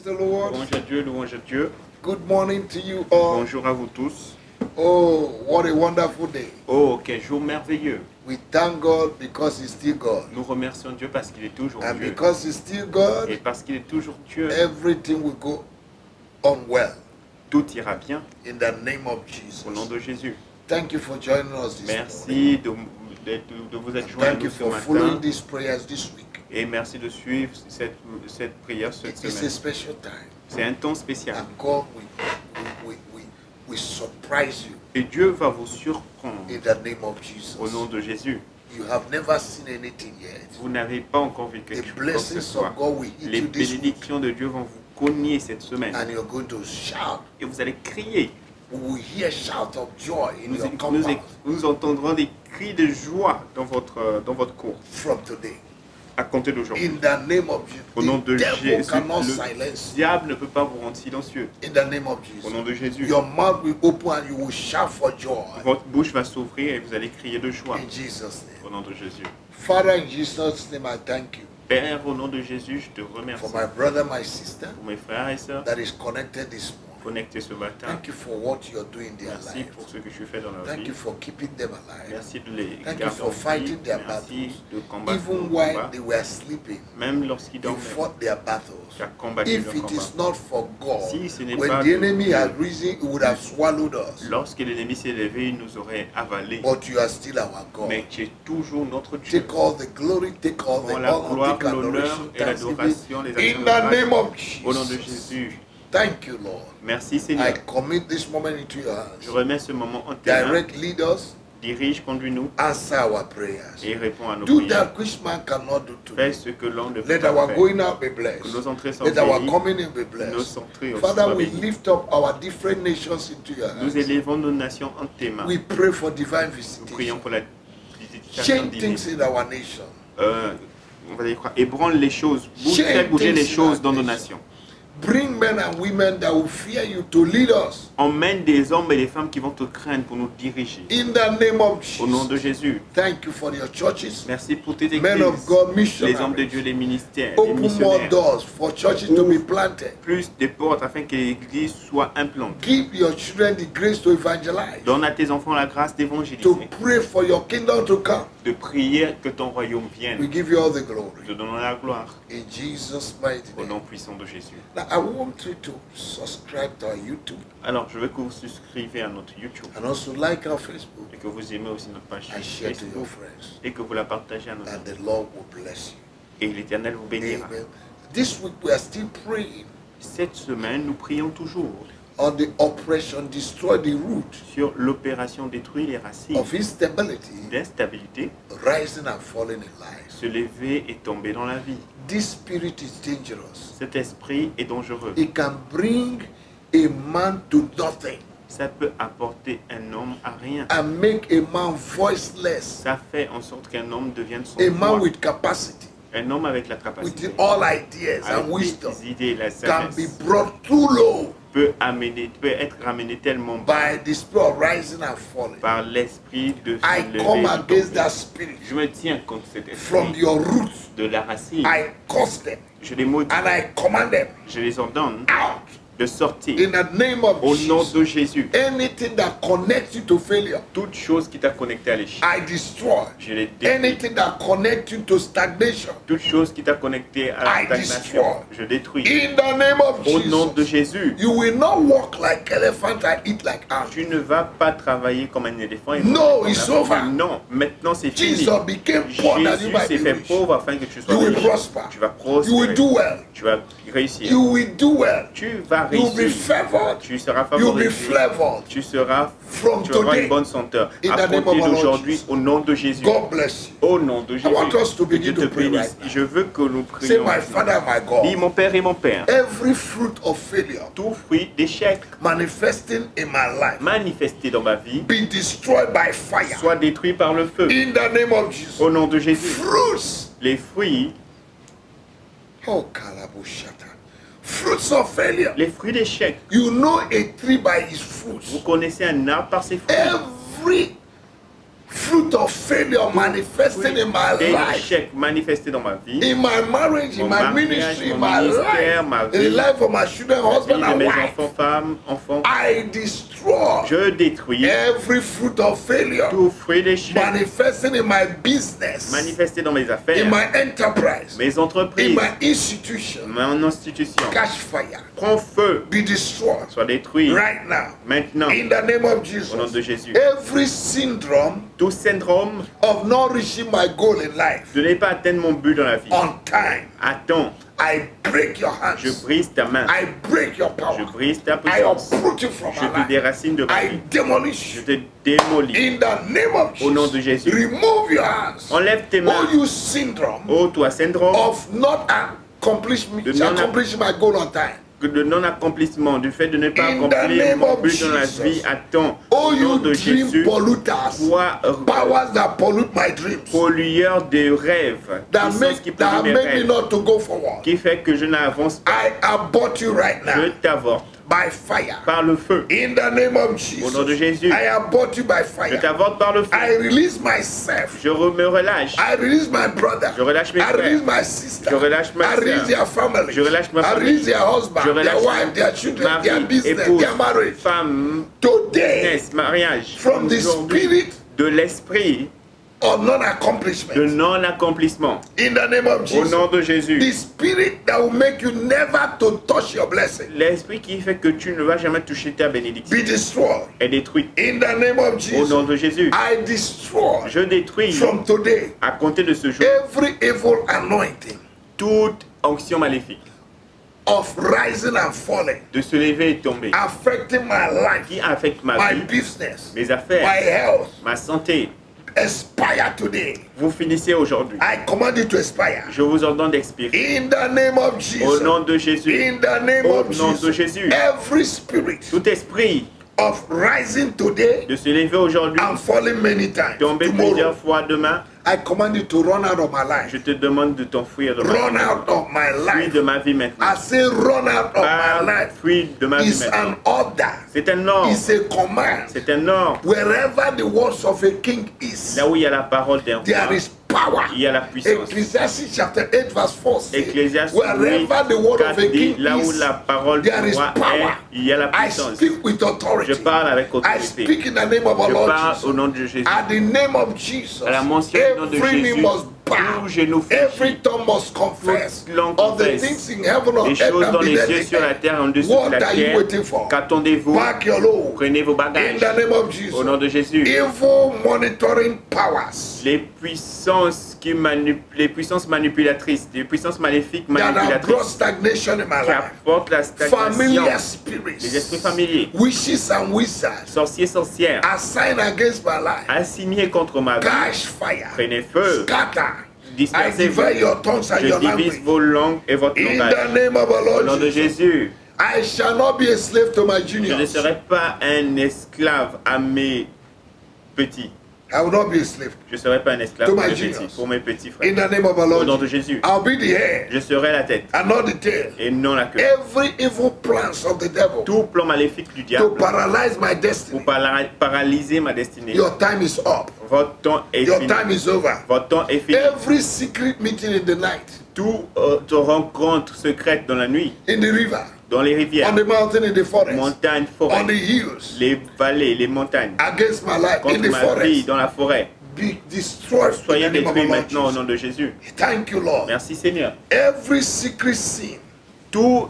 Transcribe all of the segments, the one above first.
Praise the Lord. Louange à Dieu, louange à Dieu. Good morning to you all. Bonjour à vous tous. Oh, what a wonderful day. Oh, quel jour merveilleux. We thank God because He's still God. Nous remercions Dieu parce qu'il est toujours And Dieu. because He's still God, Et parce qu'il est toujours Dieu, everything will go on well. tout ira bien In the name of Jesus. au nom de Jésus. Thank you for joining us this morning. Merci de vous être joints Thank you ce for following matin. these prayers this week. Et merci de suivre cette prière cette It's a semaine. special time. C'est un temps spécial. And God will surprise you Et Dieu va vous surprendre in the name of Jesus. au nom de Jésus. You have never seen anything yet. Vous n'avez pas encore vu The quelque chose que ce blessings soit. of God will hit Les you this week. bénédictions de Dieu vont vous cogner cette semaine. And you're going to shout. Et vous allez crier. We will hear shout of joy in Nous, your compound nous entendrons des cris de joie dans votre cour from today. à compter d'aujourd'hui. In the name of Jesus. Au nom de The devil Jésus, cannot le silence you. diable ne peut pas vous rendre silencieux. In the name of Au nom Jesus. de Jésus, Your mouth will open and you will shout for joy. votre bouche va s'ouvrir et vous allez crier de joie. In Jesus' name. Au nom de Jésus. Father, in Jesus' name, I thank you Père, au nom de Jésus, je te remercie for my brother, my sister pour mes frères et sœurs that is connected this morning. connectés ce matin. Thank you for what you're doing in their Merci lives. pour ce que tu fais dans leur Thank vie. you for keeping them alive. Merci de les Thank you garder for en vie. fighting their Merci battles. de combattre Even nos while combats. they were sleeping, Même lorsqu'ils you dormaient, fought their battles. tu as combattu If leurs it combats. is not for God, Si ce n'est when pas the de enemy Dieu, had risen, he would have swallowed us. lorsque l'ennemi s'est levé, il nous aurait avalés. But you are still our God. Mais tu es toujours notre Dieu. Take all the glory, take all the Prends la honor, gloire, take l'honneur adoration, et l'adoration, les actions in de the grâce. name of Au nom de Jesus. Jésus. Thank you, Lord. Merci I Seigneur. commit this moment into your Je hands. remets ce moment en tes mains. Direct, lead us, Dirige, conduis-nous answer our prayers. et réponds à nos Do prières. that which man cannot do Fais today. ce que l'on ne peut Let pas our faire. going out be Que blessed. nos entrées soient Let our bénies. coming in be Nos blessed. entrées aussi Father, soient we bénies. lift up our different nations into your Nous hands. élevons nos nations en tes mains. We pray for divine Nous prions visitation. pour la visitation Change divine. things in our nation. On va dire quoi? Ébranle les choses. Change Fais bouger les things in choses our dans nos nation. nations. Bring men and women that will fear you to lead us. Emmène des hommes et des femmes qui vont te craindre pour nous diriger. In the name of Au nom de Jesus. Jésus. Thank you for your churches. Merci pour tes Men of églises. God, Les hommes de missionaries. Dieu, les ministères, les Open more missionnaires. doors for churches to be planted. Plus de portes afin que l'église soit implantée. Give your children the grace to evangelize. Donne à tes enfants la grâce d'évangéliser. To pray for your kingdom to come. De prier que ton royaume We vienne. give you all the glory. Te donnons la gloire. In Jesus' mighty Au nom name. puissant de Jésus. Now, I want you to subscribe to our YouTube Alors, je veux que vous souscrivez à notre YouTube and also like our Facebook et que vous aimez aussi notre page and share to your Facebook friends. et que vous la partagez à nos And amis. the Lord will bless you. Et l'Éternel vous bénira. Amen. This week we are still praying Cette semaine, nous prions toujours on the operation destroy the root sur l'opération détruire les racines of instability, d'instabilité, rising and falling in life. se lever et tomber dans la vie. This spirit is dangerous. Cet esprit est dangereux. It can bring a man to nothing Ça peut apporter un homme à rien. and make a man voiceless, Ça fait en sorte qu'un homme devienne son a man voix. with capacity, Un homme avec la with capacité, all ideas and avec wisdom, les idées et la can be sagesse, brought too low peut être ramené tellement bas by the spirit of rising and falling. par l'esprit de se I lever come et de against tomber. that spirit Je me tiens contre cet from esprit your roots. de la racine. I curse them Je les maudis, and I command them je les ordonne out de sortir in the name of au nom Jesus. de Jésus. Anything that connects you to failure, Toute chose qui t'a connecté à l'échec, I destroy. je les détruis. Anything that connects you to stagnation, Toute chose qui t'a connecté à la I stagnation, destroy. je détruis. in the name of Au nom de Jesus. Jésus, You will not walk like elephant and eat like ant. tu ne vas pas travailler comme un éléphant. Et No, manger comme it's un over. poisson. Non, maintenant c'est fini. Jesus became poor that you Jésus might s'est be fait rich. pauvre afin que tu sois You will riche. prosper. Tu vas You will prospérer. do well. Tu vas réussir. You will do well. Tu vas You will be réussir. favored. Tu seras You will be favorisé. flavored. Tu seras From tu auras today, une bonne senteur. in À the name compter of our Lord d'aujourd'hui, Jesus. au nom de Jésus. God bless you. Au nom de Jésus. want us to Que begin Dieu te to pray bénisse. right now. Je veux que nous Say, prions. my Father, my Dis God, mon Père et mon Père. every fruit of failure Tout fruit d'échec manifesting in my life manifesté dans ma vie be destroyed by fire. soit détruit par le feu. In the name of Jesus. Au nom de Jésus. Fruits. Les fruits, Oh, Kalabushata. Fruits of failure. les fruits d'échec. You know a tree by its Vous fruits. connaissez un arbre par ses fruits. Every fruit of failure manifesting in my life, d'échecs manifestés dans ma vie, in my marriage, in mon my mariage, ministry, in mon my ministère, ma life, in vie, the life of my children, husband de and mes wife. enfants, femmes, enfants. I destroy Je détruis every fruit of failure tout fruit d'échec manifesting in my business, manifesté dans mes in affaires, my enterprise, mes in entreprises, my institution. mon institution. Catch fire, Prends feu, be destroyed soit détruit right now. maintenant In the name of au nom de Jesus. Jésus. Every syndrome Tout syndrome of not reaching my goal in life de ne pas atteindre mon but dans la vie. on time, Attends, I break your je hands. brise ta main, I break your je power. brise ta I puissance, uproot you from je my te life. déracine de ma I vie, demolish je you. te démolis. In the name of Au nom de Jesus. Jésus. Remove your hands. Enlève tes mains. Oh, you syndrome Oh, toi, syndrome of not accomplishing my goal on time. de non-accomplissement, du fait de ne pas In the accomplir name mon of but dans la Jesus. vie à temps. Oh, Au nom you de dream Jésus, polluters, toi, powers that pollute my dreams, pollueur de rêves, that puissance qui make pollue mes me rêves, not to go forward. qui fait que je n'avance pas. I abort you right Je now t'avorte by fire. par le feu. In the name of Au nom de Jesus, Jésus, I abort you by je fire. t'avorte par le feu. I release myself. Je me relâche. I release my brother. Je relâche mes I release frères. my sister. Je relâche ma I release sœur. their family. Je relâche ma I famille. release their husband, Je their relâche wife, their children, ma their vie, business, épouse, their marriage. femme, Today, business, mariage. from the Aujourd'hui, spirit de l'esprit of de non-accomplishment. non-accomplissement. In the name of Au Jesus. nom de Jésus. The spirit that will make you never to touch your blessing. L'esprit qui fait que tu ne vas jamais toucher ta bénédiction Be destroyed. est détruit. In the name of Au nom Jesus. de Jésus. I destroy Je détruis from today à compter de ce jour every evil anointing toute onction maléfique of rising and falling, de se lever et tomber affecting my life, qui affecte ma my vie, business, mes my affaires, health. ma santé. Expire today. Vous finissez aujourd'hui. I command you to expire. Je vous ordonne d'expirer. In the name of Au Jesus. nom de Jésus. In the name Au of nom de Jesus. Jésus. Every spirit Tout esprit of rising today de se lever aujourd'hui, and falling many times tomber plusieurs tomorrow, fois demain, I command you to run out of my life. je te demande de t'enfuir de ma Run vie. out of my Fuis life. de ma vie maintenant. I say run out of my life. Fuis de ma vie It's maintenant. an order. C'est un ordre. It's a command. C'est un ordre. Wherever the words of a king is, Là où il y a la parole d'un there roi, is power. il y a la puissance. Ecclesiastes chapter 8 verse 4 says, Ecclésiaste wherever the word 4 of a dit, king là où is, la parole du there is roi power. est, il y a la I puissance. speak with authority. Je parle avec I autorité. speak in the name of our Je Lord parle au Jesus. nom de Jésus. At the name of Jesus, À la mention du nom de every knee Jésus, must bow, tout genou every fléchit, tongue must confess toute langue of the confesse. things in heaven, on Les earth, choses and dans les beneath cieux, the sur la earth. terre, en dessous de What la are you terre. waiting for? Qu'attendez-vous? Pack your load. Prenez vos In bagages. the name of Jesus. Au nom de Jésus. Evil monitoring powers Les puissances manipulatrices, les puissances maléfiques that have brought manipulatrices stagnation in my qui life. apportent la stagnation, Familiar les esprits spirits, familiers, witches and wizards sorciers, sorcières, assigned against my life. assignés contre ma vie, Catch fire. prenez feu, Scatter. I dispersez-vous. divide your tongues and Je your divise language. vos langues et votre In langage. the name of our Au nom Lord de Jesus. Jésus, I shall not be a slave to my je ne juniors. serai pas un esclave à mes petits. I will not be a slave. Je ne serai pas un esclave To pour my mes petits, juniors. pour mes petits In frères. the name of our Au Lord nom de Jesus. Jésus, I'll be the head je serai la tête and not the tail. et non la queue. Every evil plans of the devil Tout plan maléfique du to diable paralyze my pour destiny. paralyser ma destinée. Your time is up. Votre temps est Your fini. time is over. Votre temps est fini. Every secret meeting in the night, Toute rencontre secrète dans la nuit, in the river, dans les rivières, on the mountain, in the forest, montagnes, on forêts, the hills, les vallées, les montagnes, against my life, in contre the ma vie, forest, dans la forêt, be destroyed in soyez the name of détruits our Lord maintenant au nom Jesus. de Jésus. Thank you, Lord. Merci Seigneur. Every secret sin Tout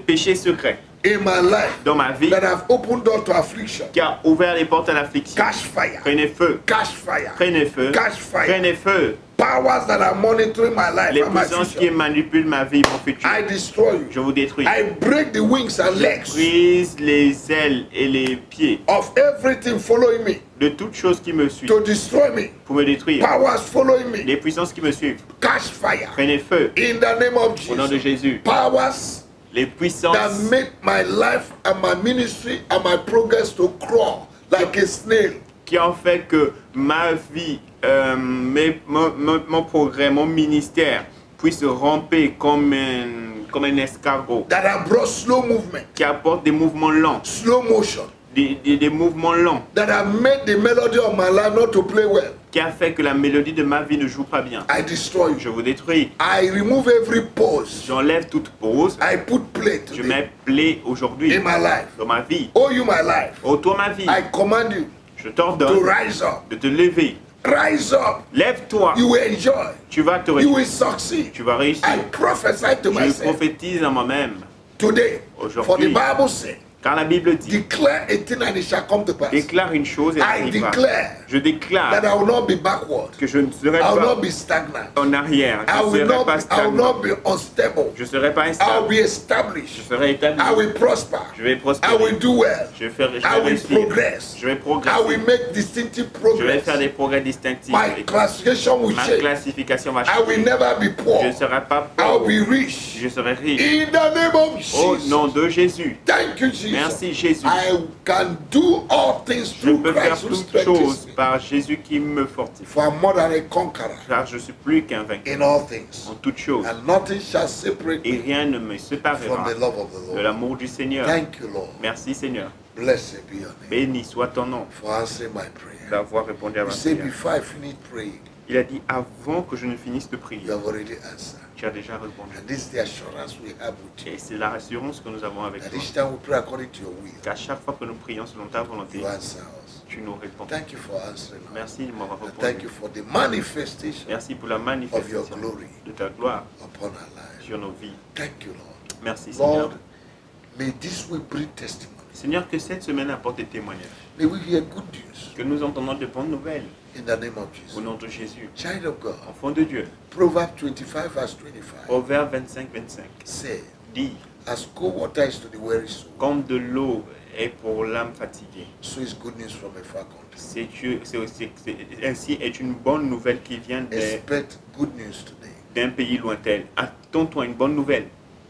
péché secret in my life dans ma vie that have opened door to affliction, qui a ouvert les portes à l'affliction, catch fire, prenez feu, catch fire, prenez feu, catch fire. prenez feu. Powers that are monitoring my life Les and my puissances qui future, manipulent ma vie, mon futur, I destroy you. je vous détruis. I break the wings and legs Brise les ailes et les pieds of everything following me de toutes choses qui me suivent to destroy me. pour me détruire. Powers following me, Les puissances qui me suivent, catch fire prenez feu in the name of au nom de Jesus. Jésus. Powers Les that puissances make my life and my ministry and my progress to crawl like a snail. qui ont fait que ma vie, mon progrès, mon ministère puisse ramper comme un escargot, That have brought slow movement, qui apporte des mouvements lents, slow motion, des mouvements lents that have made the melody of my life not to play well. qui a fait que la mélodie de ma vie ne joue pas bien. I destroy Je you. vous détruis. I remove every pause. J'enlève toute pause. I put play Je today mets play aujourd'hui in my life. dans ma vie. Oh, you my life. Oh, toi ma vie, I command you je to t'ordonne rise up. de te lever. Rise up. Lève-toi. You will enjoy. Tu vas te You réjouir. will succeed. Tu vas réussir. I prophesy to Je myself prophétise à moi-même. today. For the Aujourd'hui, Bible says, car la Bible dit, declare a thing and it shall come to pass. déclare une chose et elle I arrivera. declare Je that déclare I will not be backward. que je ne serai I will pas not be stagnant. en arrière. I Je ne will serai pas I will stagnant. not be unstable. Je ne serai pas I will instable. be Je established. serai établi. I will prosper. Je vais I prospérer. will do well. Je vais I will réussir. progress. Je vais I progresser. will make distinctive Je vais faire des progress. progrès distinctifs. My classification will Ma change. classification va I will changer. never be poor. Je ne serai pas I pauvre. will be rich. Je serai riche. In the name of Au Jesus. nom de Jésus. Thank you, Jesus. Merci Jésus. I can do all things Je through peux faire Christ who toutes strengthens choses me. par Jésus qui me fortifie. For I'm more than a conqueror Car je suis plus qu'un vainqueur in all things. en toutes choses. And nothing shall separate Et me rien ne me from séparera the love of the de Lord. l'amour du Seigneur. Thank you, Lord. Merci Seigneur. Blessed be your name Béni soit ton nom for answering my prayer. d'avoir répondu à You ma say prière. before I finish praying, Il a dit avant que je ne finisse de prier, you have already answered. tu as déjà répondu. And this is the assurance we have with you. Et c'est la rassurance que nous avons avec That toi. each time we pray according to your will, Qu'à chaque fois que nous prions selon ta volonté, you answer us. tu nous réponds. Thank you for answering us. Merci de m'avoir And thank répondu. you for the manifestation Merci pour la of your manifestation glory de ta gloire upon our lives. sur nos vies. Thank you, Lord. Merci Seigneur. Lord, may this week bring testimony. Seigneur, que cette semaine apporte des témoignages. May we hear good news Que nous entendons de bonnes nouvelles in the name of au Jesus. nom de Jésus. Child of God, Enfant de Dieu. Proverbs 25 verse 25 Proverbe 25-25 say, dit, as cold water is to the weary soul, comme de l'eau est pour l'âme fatiguée. so is good news from a far country. Ainsi est une bonne nouvelle qui vient Expect good news today. d'un pays lointain. Attends-toi une bonne nouvelle.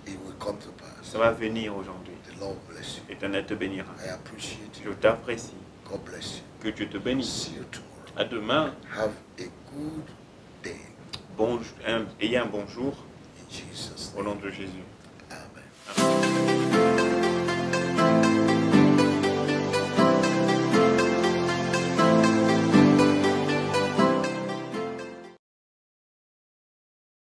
It will come to pass. Ça va venir aujourd'hui. The Lord bless you. L'Éternel te bénira. I appreciate Je you. t'apprécie. God bless you. Que Dieu te bénisse. See you tomorrow. À demain. Have a good day Ayez un bon jour in Jesus' au name. nom de Jésus.